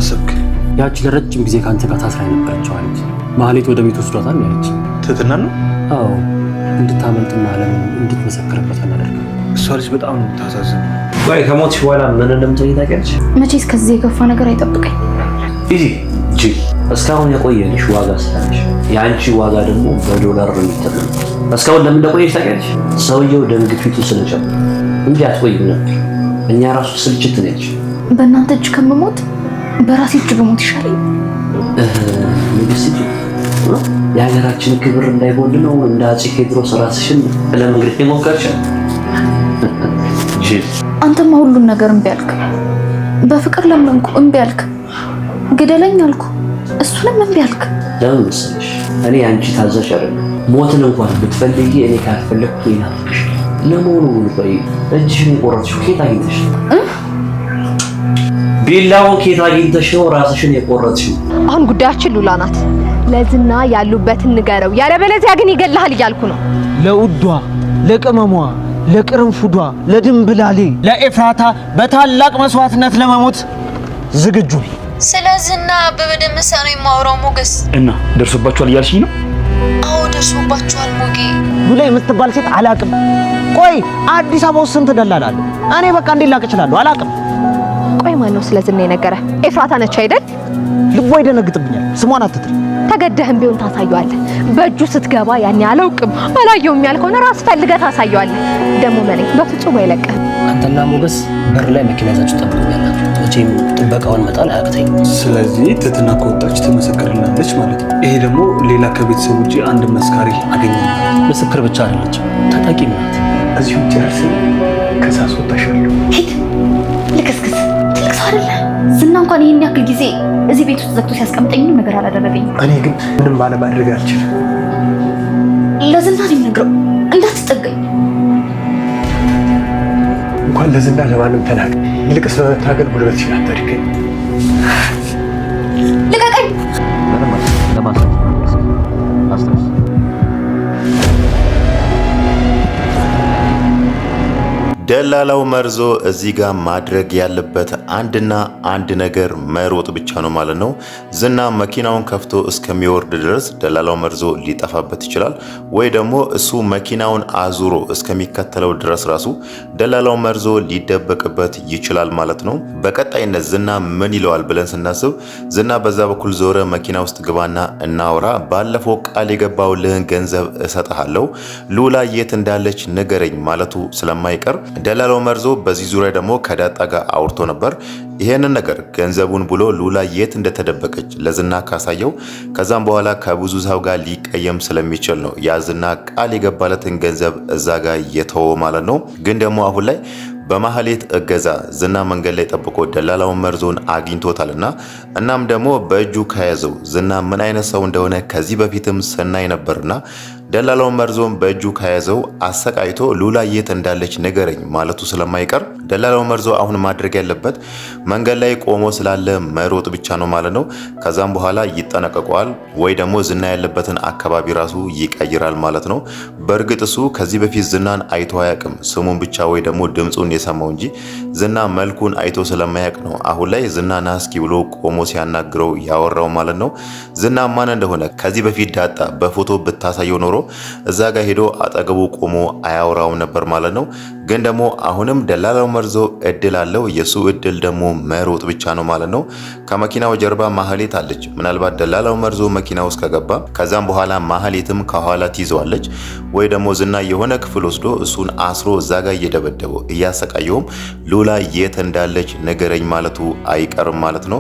አሰብክ? ያቺ ለረጅም ጊዜ ካንተ ጋር ታስራ የነበረችው አለች ማህሌት ወደ ቤት ወስዷታል ያለች ትህትና ነው? አዎ እንድታመልጥና ዓለምን እንድትመሰክርበት አናደርጋለን። እሷ ልጅ በጣም ነው የምታሳዝነው። ወይ ከሞትሽ በኋላ ምን እንደምትሆኚ ታውቂያለሽ? መቼስ ከዚህ የከፋ ነገር አይጠብቀኝ። ኢዚ ጂ እስካሁን የቆየልሽ ዋጋ ስላለሽ የአንቺ ዋጋ ደግሞ በዶላር ነው የሚተመነው። እስካሁን ለምን እንደቆየሽ ታውቂያለሽ? ሰውየው ደም ግፊቱ ስለጨመረ እንጂ አትቆይም ነበር። እኛ ራሱ ስልችት ነች። በእናንተ እጅ ከምሞት በራሴ እጅ ብሞት ይሻለኝ። ንግስት ጂ የሀገራችን ክብር እንዳይጎል ነው እንደ አፄ ቴዎድሮስ ራስሽን ለመግደል የሞከርሽ። አንተማ ሁሉን ነገር እምቢ አልክ። በፍቅር ለመንኩ እምቢ አልክ። ግደለኝ አልኩ እሱንም እምቢ አልክ። ለምን መሰለሽ እኔ አንቺ ታዛዥ አይደለም። ሞትን እንኳን ብትፈልጊ እኔ ካልፈለኩ ይናፍቅሽ። ለመሆኑ ወይ እጅሽን የቆረጥሽው ከየት አግኝተሽ? ቢላውን ከየት አግኝተሽ ነው ራስሽን የቆረጥሽው? አሁን ጉዳያችን ሉላ ናት። ለዝና ያሉበትን ንገረው፣ ያለበለዚያ ግን ይገልሃል እያልኩ ነው። ለውዷ ለቅመሟ ለቅርንፉዷ ለድንብላሌ ለኤፍራታ በታላቅ መስዋዕትነት ለመሞት ዝግጁ ነኝ። ስለዚህና አበበ ደመሳ ነው የማወራው ሞገስ። እና ደርሶባችኋል እያልሽኝ ነው? አዎ ደርሶባችኋል ሞጌ። ሉላ የምትባል ሴት አላቅም። ቆይ አዲስ አበባ ውስጥ ስንት ደላላ አለ? እኔ በቃ እንዴት ላቅ እችላለሁ? አላቅም። ቆይ ማን ነው ስለዝና የነገረ? ኤፍራታ ነች አይደል? ልቧ ይደነግጥብኛል። ስሟን አትጥሪ። ተገደህም ቢሆን ታሳየዋለህ። በእጁ ስትገባ ያኔ አላውቅም አላየውም ያልከውን ራስ ፈልገህ ታሳየዋለህ። ደግሞ መኔ በፍጹም አይለቅህም። አንተና ሞገስ በር ላይ መኪና ይዛችሁ ጠብቁኛላችሁ። መቼም ጥበቃውን መጣል አያቅተኝ። ስለዚህ ትህትና ከወጣች ትመሰክርልናለች ማለት ነው። ይሄ ደግሞ ሌላ ከቤተሰብ ውጪ አንድ መስካሪ አገኘን። ምስክር ብቻ አይደለችም፣ ታጣቂም ናት። እዚሁ ጨርስ ከዛ አስወጣሻለሁ። ሂድ ልክስክስ። ትልቅ ሰው አይደለ? ዝና እንኳን ይሄን ያክል ጊዜ እዚህ ቤት ውስጥ ዘግቶ ሲያስቀምጠኝ ምንም ነገር አላደረገኝም። እኔ ግን ምንም ባለማድረግ አልችልም። ለዝና ነው የምነግረው፣ እንዳትጠጋኝ። እንኳን ለዝና ለማንም ተናገር። ይልቅስ በመታገል ጉልበትሽን አታድርገኝ። ልቀቀኝ። ደላላው መርዞ እዚህ ጋር ማድረግ ያለበት አንድና አንድ ነገር መሮጥ ብቻ ነው ማለት ነው። ዝና መኪናውን ከፍቶ እስከሚወርድ ድረስ ደላላው መርዞ ሊጠፋበት ይችላል፣ ወይ ደግሞ እሱ መኪናውን አዙሮ እስከሚከተለው ድረስ ራሱ ደላላው መርዞ ሊደበቅበት ይችላል ማለት ነው። በቀጣይነት ዝና ምን ይለዋል ብለን ስናስብ ዝና በዛ በኩል ዞረ፣ መኪና ውስጥ ግባና እናውራ፣ ባለፈው ቃል የገባውልህን ገንዘብ እሰጥሃለሁ፣ ሉላ የት እንዳለች ንገረኝ ማለቱ ስለማይቀር ደላላው መርዞ በዚህ ዙሪያ ደግሞ ከዳጣ ጋር አውርቶ ነበር። ይሄንን ነገር ገንዘቡን ብሎ ሉላ የት እንደተደበቀች ለዝና ካሳየው ከዛም በኋላ ከብዙ ሰው ጋር ሊቀየም ስለሚችል ነው ያ ዝና ቃል የገባለትን ገንዘብ እዛ ጋር የተወው ማለት ነው። ግን ደግሞ አሁን ላይ በማህሌት እገዛ ዝና መንገድ ላይ ጠብቆ ደላላውን መርዞን አግኝቶታልና እናም ደግሞ በእጁ ከያዘው ዝና ምን አይነት ሰው እንደሆነ ከዚህ በፊትም ስናይ ነበርና ደላላው መርዞን በእጁ ከያዘው አሰቃይቶ ሉላ የት እንዳለች ንገረኝ ማለቱ ስለማይቀር ደላላው መርዞ አሁን ማድረግ ያለበት መንገድ ላይ ቆሞ ስላለ መሮጥ ብቻ ነው ማለት ነው። ከዛም በኋላ ይጠነቀቀዋል ወይ ደግሞ ዝና ያለበትን አካባቢ ራሱ ይቀይራል ማለት ነው። በእርግጥ እሱ ከዚህ በፊት ዝናን አይቶ አያውቅም፣ ስሙን ብቻ ወይ ደግሞ ድምፁን የሰማው እንጂ ዝና መልኩን አይቶ ስለማያውቅ ነው አሁን ላይ ዝና ናስኪ ብሎ ቆሞ ሲያናግረው ያወራው ማለት ነው። ዝና ማን እንደሆነ ከዚህ በፊት ዳጣ በፎቶ ብታሳየው ኖሮ እዛ ጋር ሄዶ አጠገቡ ቆሞ አያወራው ነበር ማለት ነው። ግን ደግሞ አሁንም ደላላው መርዞ እድል አለው። የሱ እድል ደግሞ መሮጥ ብቻ ነው ማለት ነው። ከመኪናው ጀርባ ማህሌት አለች። ምናልባት ደላላው መርዞ መኪና ውስጥ ከገባ ከዛም በኋላ ማህሌትም ከኋላ ትይዘዋለች፣ ወይ ደግሞ ዝና የሆነ ክፍል ወስዶ እሱን አስሮ እዛ ጋር እየደበደበው እያሰቃየውም ሉላ የት እንዳለች ንገረኝ ማለቱ አይቀርም ማለት ነው።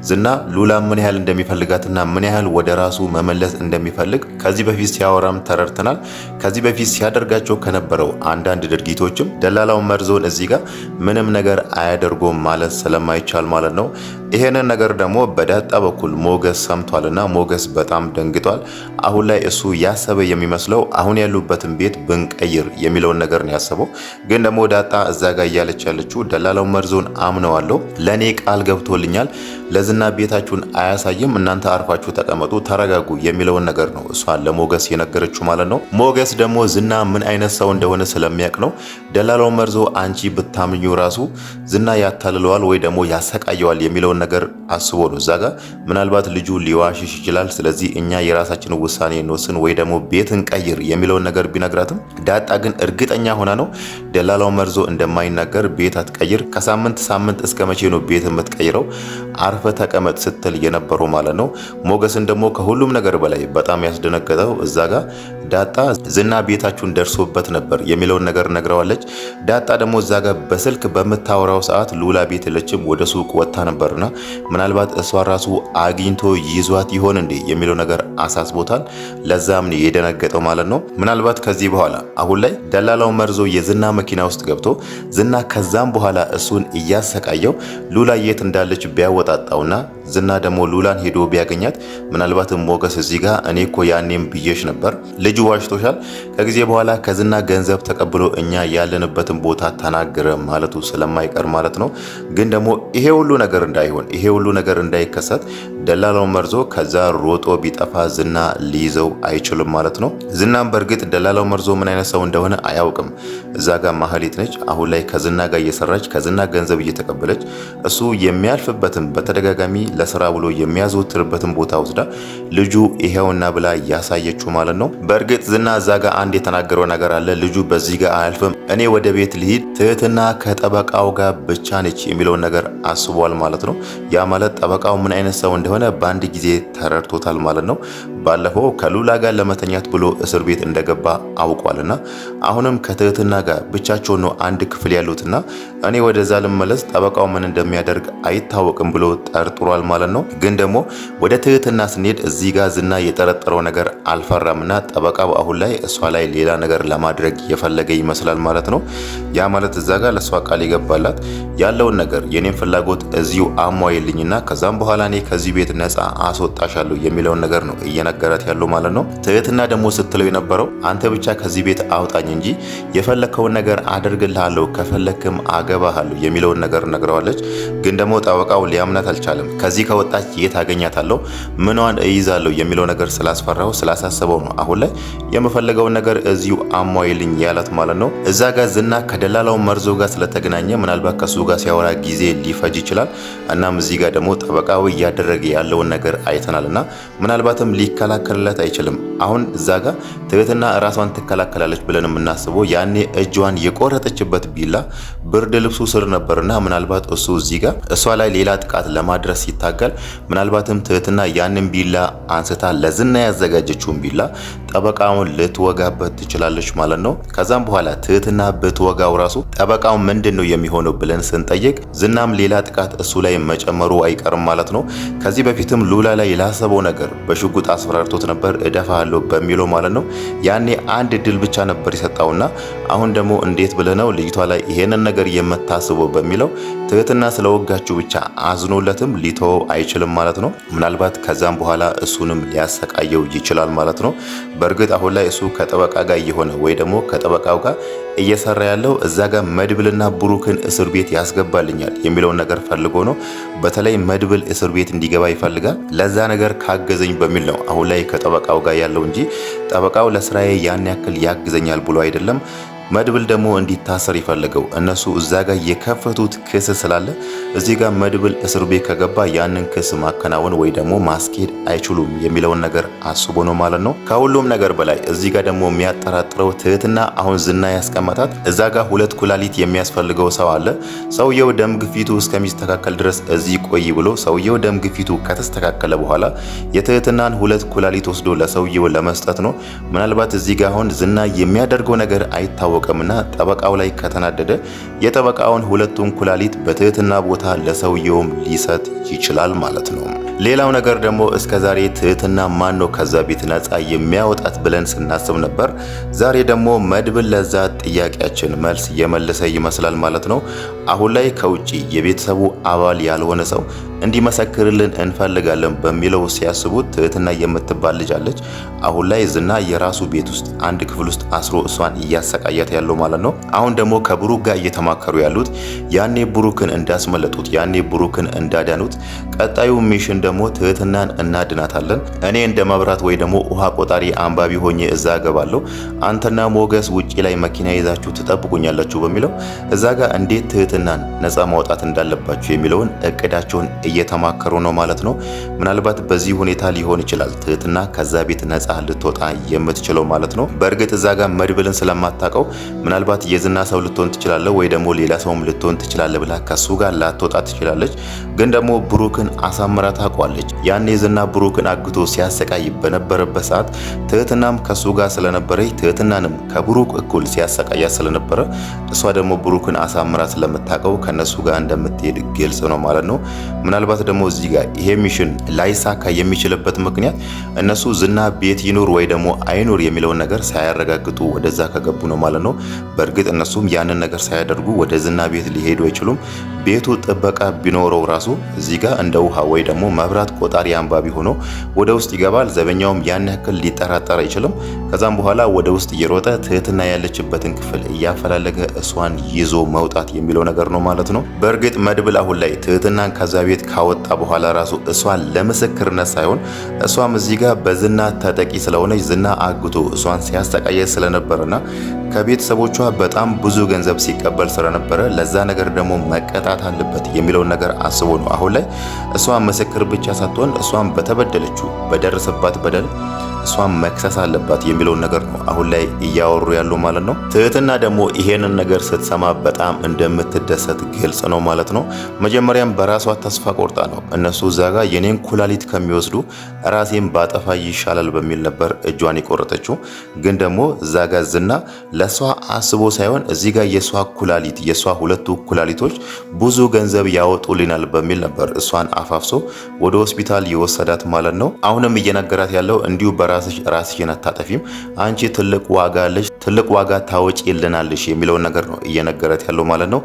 ዝና ሉላ ምን ያህል እንደሚፈልጋትና ምን ያህል ወደ ራሱ መመለስ እንደሚፈልግ ከዚህ በፊት ሲያወራም ተረድተናል። ከዚህ በፊት ሲያደርጋቸው ከነበረው አንዳንድ ድርጊቶችም ደላላው መርዞን እዚህ ጋር ምንም ነገር አያደርጎም ማለት ስለማይቻል ማለት ነው። ይሄንን ነገር ደግሞ በዳጣ በኩል ሞገስ ሰምቷልና ሞገስ በጣም ደንግጧል። አሁን ላይ እሱ ያሰበ የሚመስለው አሁን ያሉበትን ቤት ብንቀይር የሚለውን ነገር ነው ያሰበው። ግን ደግሞ ዳጣ እዛ ጋር እያለች ያለችው ደላላው መርዞን አምነዋለሁ፣ ለኔ ቃል ገብቶልኛል፣ ለዝና ቤታችሁን አያሳይም፣ እናንተ አርፋችሁ ተቀመጡ፣ ተረጋጉ የሚለውን ነገር ነው እሷን ለሞገስ የነገረችው ማለት ነው። ሞገስ ደግሞ ዝና ምን አይነት ሰው እንደሆነ ስለሚያውቅ ነው ደላላው መርዞ አንቺ ብታምኙ ራሱ ዝና ያታልለዋል ወይ ደግሞ ያሰቃየዋል የሚለውን ነገር አስቦ ነው እዛ ጋር ምናልባት ልጁ ሊዋሽሽ ይችላል፣ ስለዚህ እኛ የራሳችን ውሳኔ እንወስን ወይ ደግሞ ቤት እንቀይር የሚለውን ነገር ቢነግራትም ዳጣ ግን እርግጠኛ ሆና ነው ደላላው መርዞ እንደማይናገር ቤት አትቀይር፣ ከሳምንት ሳምንት እስከ መቼ ነው ቤት የምትቀይረው፣ አርፈ ተቀመጥ ስትል የነበረው ማለት ነው። ሞገስን ደግሞ ከሁሉም ነገር በላይ በጣም ያስደነገጠው እዛ ጋር ዳጣ ዝና ቤታችሁን ደርሶበት ነበር የሚለውን ነገር ነግረዋለች። ዳጣ ደግሞ እዛ ጋር በስልክ በምታወራው ሰዓት ሉላ ቤት የለችም፣ ወደ ሱቅ ወጥታ ነበርና ምናልባት እሷ ራሱ አግኝቶ ይዟት ይሆን እንዴ የሚለው ነገር አሳስቦታል። ለዛም ነው የደነገጠው ማለት ነው። ምናልባት ከዚህ በኋላ አሁን ላይ ደላላው መርዞ የዝና መኪና ውስጥ ገብቶ ዝና ከዛም በኋላ እሱን እያሰቃየው ሉላ የት እንዳለች ቢያወጣጣውና ዝና ደግሞ ሉላን ሄዶ ቢያገኛት ምናልባትም ሞገስ እዚህ ጋር እኔ እኮ ያኔም ብዬሽ ነበር ልጁ ዋሽቶሻል፣ ከጊዜ በኋላ ከዝና ገንዘብ ተቀብሎ እኛ ያለንበትን ቦታ ተናገረ ማለቱ ስለማይቀር ማለት ነው። ግን ደግሞ ይሄ ሁሉ ነገር እንዳይሆን ይሄ ሁሉ ነገር እንዳይከሰት ደላላው መርዞ ከዛ ሮጦ ቢጠፋ ዝና ሊይዘው አይችልም ማለት ነው። ዝናም በእርግጥ ደላላው መርዞ ምን አይነት ሰው እንደሆነ አያውቅም። እዛ ጋር ማህሌት ነች አሁን ላይ ከዝና ጋር እየሰራች ከዝና ገንዘብ እየተቀበለች እሱ የሚያልፍበትን በተደጋጋሚ ለስራ ብሎ የሚያዘወትርበትን ቦታ ወስዳ ልጁ ይሄውና ብላ ያሳየችው ማለት ነው። በእርግጥ ዝና እዛ ጋር አንድ የተናገረው ነገር አለ። ልጁ በዚህ ጋር አያልፍም፣ እኔ ወደ ቤት ልሂድ፣ ትህትና ከጠበቃው ጋር ብቻ ነች የሚለውን ነገር አስቧል ማለት ነው። ያ ማለት ጠበቃው ምን አይነት ሰው እንደሆነ በአንድ ጊዜ ተረድቶታል ማለት ነው። ባለፈው ከሉላ ጋር ለመተኛት ብሎ እስር ቤት እንደገባ አውቋልና አሁንም ከትህትና ጋር ብቻቸው ነው አንድ ክፍል ያሉትና እኔ ወደዛ ልመለስ ጠበቃው ምን እንደሚያደርግ አይታወቅም ብሎ ጠርጥሯል ማለት ነው። ግን ደግሞ ወደ ትህትና ስንሄድ እዚህ ጋር ዝና የጠረጠረው ነገር አልፈራምና ጠበቃው አሁን ላይ እሷ ላይ ሌላ ነገር ለማድረግ የፈለገ ይመስላል ማለት ነው። ያ ማለት እዛ ጋር ለሷ ቃል ይገባላት ያለውን ነገር የኔን ፍላጎት እዚሁ አሟይልኝና ከዛም በኋላ እኔ ከዚህ ቤት ነፃ አስወጣሻለሁ የሚለውን ነገር ነው እየነገራት ያለው ማለት ነው። ትህትና ደግሞ ስትለው የነበረው አንተ ብቻ ከዚህ ቤት አውጣኝ እንጂ የፈለከውን ነገር አደርግልሃለሁ፣ ከፈለክም አገባሃለሁ የሚለውን ነገር ነግረዋለች። ግን ደግሞ ጠበቃው ሊያምናት አልቻለም። ከዚህ ከወጣች የት አገኛታለሁ፣ ምኗን እይዛለሁ የሚለው ነገር ስላስፈራው ስላሳሰበው ነው አሁን ላይ የምፈልገውን ነገር እዚሁ አሟይልኝ ያላት ማለት ነው። እዛ ጋር ዝና ከደላላው መርዞ ጋር ስለተገናኘ ምናልባት ከሱ ጋር ሲያወራ ጊዜ ሊፈጅ ይችላል። እናም እዚህ ጋር ደግሞ ጠበቃው እያደረገ ያለውን ነገር አይተናልና ምናልባትም ሊከላከልለት አይችልም። አሁን እዛ ጋር ትህትና ራሷን ትከላከላለች ብለን የምናስበው ያኔ እጇን የቆረጠችበት ቢላ ብርድ ልብሱ ስር ነበርና ምናልባት እሱ እዚህ ጋር እሷ ላይ ሌላ ጥቃት ለማድረስ ሲታገል ምናልባትም ትህትና ያንን ቢላ አንስታ ለዝና ያዘጋጀችውን ቢላ ጠበቃውን ልትወጋበት ትችላለች ማለት ነው። ከዛም በኋላ ትህትና ብትወጋው ራሱ ጠበቃው ምንድነው የሚሆነው ብለን ስንጠይቅ ዝናም ሌላ ጥቃት እሱ ላይ መጨመሩ አይቀርም ማለት ነው። ከዚህ በፊትም ሉላ ላይ ላሰበው ነገር በሽጉጥ አስፈራርቶት ነበር እደፋለሁ በሚለው ማለት ነው። ያኔ አንድ ድል ብቻ ነበር የሰጣውና አሁን ደግሞ እንዴት ብለነው ልጅቷ ላይ ይሄንን ነገር የምታስበው በሚለው ትህትና ስለወጋችሁ ብቻ አዝኖለትም ሊተወው አይችልም ማለት ነው። ምናልባት ከዛም በኋላ እሱንም ሊያሰቃየው ይችላል ማለት ነው። በእርግጥ አሁን ላይ እሱ ከጠበቃ ጋር እየሆነ ወይ ደግሞ ከጠበቃው ጋር እየሰራ ያለው እዛ ጋር መድብልና ብሩክን እስር ቤት ያስገባልኛል የሚለውን ነገር ፈልጎ ነው። በተለይ መድብል እስር ቤት እንዲገባ ይፈልጋል። ለዛ ነገር ካገዘኝ በሚል ነው አሁን ላይ ከጠበቃው ጋር ያለው እንጂ ጠበቃው ለስራዬ ያን ያክል ያግዘኛል ብሎ አይደለም። መድብል ደግሞ እንዲታሰር ይፈልገው እነሱ እዛ ጋር የከፈቱት ክስ ስላለ እዚህ ጋር መድብል እስር ቤት ከገባ ያንን ክስ ማከናወን ወይ ደግሞ ማስኬድ አይችሉም የሚለውን ነገር አስቦ ነው ማለት ነው። ከሁሉም ነገር በላይ እዚህ ጋር ደግሞ የሚያጠራጥረው ትህትና አሁን ዝና ያስቀመጣት እዛ ጋር 2 ኩላሊት የሚያስፈልገው ሰው አለ። ሰውየው ደም ግፊቱ እስከሚስተካከል ድረስ እዚህ ቆይ ብሎ ሰውየው ደም ግፊቱ ከተስተካከለ በኋላ የትህትናን 2 ኩላሊት ወስዶ ለሰውየው ለመስጠት ነው። ምናልባት እዚህ ጋር አሁን ዝና የሚያደርገው ነገር አይታወቅም እና ጠበቃው ላይ ከተናደደ የጠበቃውን 2ቱን ኩላሊት በትህትና ቦታ ለሰውየውም ሊሰጥ ይችላል ማለት ነው። ሌላው ነገር ደግሞ እስከዛሬ ትህትና ማን ነው ከዛ ቤት ነፃ የሚያወጣት ብለን ስናስብ ነበር። ዛሬ ደግሞ መድብል ለዛ ጥያቄያችን መልስ የመለሰ ይመስላል ማለት ነው። አሁን ላይ ከውጪ የቤተሰቡ አባል ያልሆነ ሰው እንዲመሰክርልን እንፈልጋለን በሚለው ሲያስቡት ትህትና የምትባል ልጅ አለች። አሁን ላይ ዝና የራሱ ቤት ውስጥ አንድ ክፍል ውስጥ አስሮ እሷን እያሰቃያት ያለው ማለት ነው። አሁን ደግሞ ከብሩክ ጋር እየተማከሩ ያሉት ያኔ ብሩክን እንዳስመለጡት ያኔ ብሩክን እንዳዳኑት ቀጣዩ ሚሽን ደግሞ ትህትናን እናድናታለን። እኔ እንደ መብራት ወይ ደግሞ ውሃ ቆጣሪ አንባቢ ሆኜ እዛ ገባለሁ፣ አንተና ሞገስ ውጪ ላይ መኪና ይዛችሁ ትጠብቁኛላችሁ በሚለው እዛ ጋር እንዴት ትህትናን ነፃ ማውጣት እንዳለባችሁ የሚለውን እቅዳቸውን እየተማከሩ ነው ማለት ነው። ምናልባት በዚህ ሁኔታ ሊሆን ይችላል ትህትና ከዛ ቤት ነፃ ልትወጣ የምትችለው ማለት ነው። በእርግጥ እዛ ጋር መድብልን ስለማታውቀው ምናልባት የዝና ሰው ልትሆን ትችላለህ ወይ ደግሞ ሌላ ሰውም ልትሆን ትችላለህ ብላ ከሱ ጋር ላትወጣ ትችላለች። ግን ደግሞ ብሩክን አሳምራ ታውቋለች። ያኔ ዝና ብሩክን አግቶ ሲያሰቃይ በነበረበት ሰዓት ትህትናም ከሱ ጋር ስለነበረች ትህትናንም ከብሩክ እኩል ሲያሰቃያት ስለነበረ እሷ ደግሞ ብሩክን አሳምራ ስለምታውቀው ከነሱ ጋር እንደምትሄድ ግልጽ ነው ማለት ነው። ምናልባት ደግሞ እዚህ ጋር ይሄ ሚሽን ላይሳካ የሚችልበት ምክንያት እነሱ ዝና ቤት ይኑር ወይ ደግሞ አይኑር የሚለውን ነገር ሳያረጋግጡ ወደዛ ከገቡ ነው ማለት ነው። በእርግጥ እነሱም ያንን ነገር ሳያደርጉ ወደ ዝና ቤት ሊሄዱ አይችሉም። ቤቱ ጥበቃ ቢኖረው ራሱ እዚህ ጋር እንደ ውሃ ወይ ደግሞ መብራት ቆጣሪ አንባቢ ሆኖ ወደ ውስጥ ይገባል። ዘበኛውም ያን ያክል ሊጠራጠር አይችልም። ከዛም በኋላ ወደ ውስጥ እየሮጠ ትህትና ያለችበትን ክፍል እያፈላለገ እሷን ይዞ መውጣት የሚለው ነገር ነው ማለት ነው። በእርግጥ መድብል አሁን ላይ ትህትናን ከዛ ቤት ካወጣ በኋላ ራሱ እሷን ለምስክርነት ሳይሆን እሷም እዚህ ጋር በዝና ተጠቂ ስለሆነች ዝና አግቶ እሷን ሲያስተቃየት ስለነበረና ከቤተሰቦቿ በጣም ብዙ ገንዘብ ሲቀበል ስለነበረ ለዛ ነገር ደግሞ መቀጣት አለበት የሚለውን ነገር አስቦ ነው አሁን ላይ እሷን ምስክር ብቻ ሳትሆን እሷን በተበደለችው በደረሰባት በደል እሷን መክሰስ አለባት የሚለውን ነገር ነው አሁን ላይ እያወሩ ያለው ማለት ነው። ትህትና ደግሞ ይሄንን ነገር ስትሰማ በጣም እንደምትደሰት ግልጽ ነው ማለት ነው። መጀመሪያም በራሷ ተስፋ ቆርጣ ነው እነሱ እዛ ጋር የኔን ኩላሊት ከሚወስዱ ራሴን ባጠፋ ይሻላል በሚል ነበር እጇን የቆረጠችው። ግን ደግሞ እዛ ጋር ዝና ለሷ አስቦ ሳይሆን እዚህ ጋር የሷ ኩላሊት የሷ ሁለቱ ኩላሊቶች ብዙ ገንዘብ ያወጡልናል በሚል ነበር እሷን አፋፍሶ ወደ ሆስፒታል የወሰዳት ማለት ነው። አሁንም እየነገራት ያለው እንዲሁ ራስሽን አታጠፊም፣ አንቺ ትልቅ ዋጋ አለሽ፣ ትልቅ ዋጋ ታወጪልናለሽ የሚለውን ነገር ነው እየነገራት ያለው ማለት ነው።